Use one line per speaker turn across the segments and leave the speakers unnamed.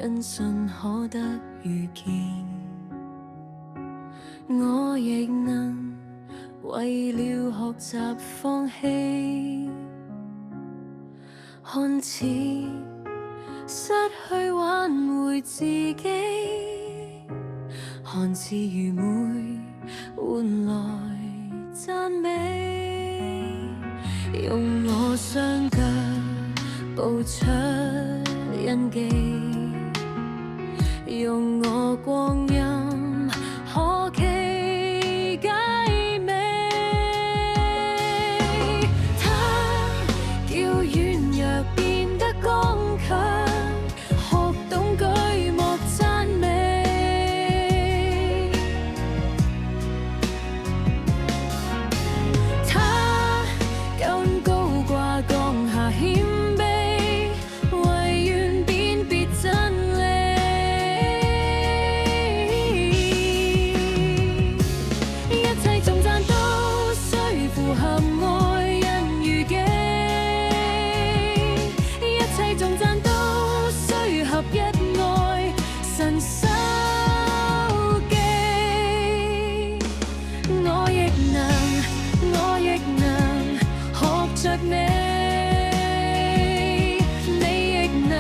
因信可得遇見，我亦能為了學習放棄，看似失去挽回自己，看似愚昧換來讚美，用我雙腳步出印記，用我光陰可期解美。它叫軟弱變得剛強，學懂舉目讚美。它更高掛降下謙卑，唯願辨別真理。一切頌讚都需符合愛人如己，一切頌讚都需合一愛神手記。我亦能學着你，你亦能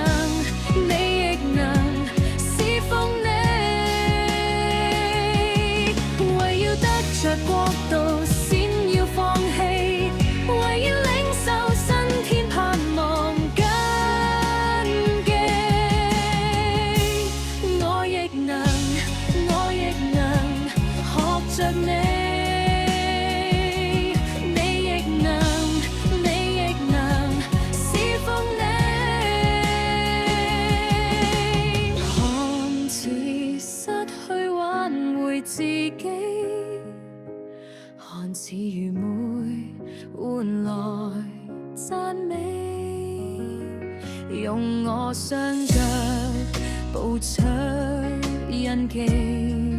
侍奉你，為要得着國度，先要放棄，為要領受新天盼望根基。我亦能學着你，你亦能侍奉你，看似失去挽回自己，看似愚昧換來讚美，用我雙腳步出印記。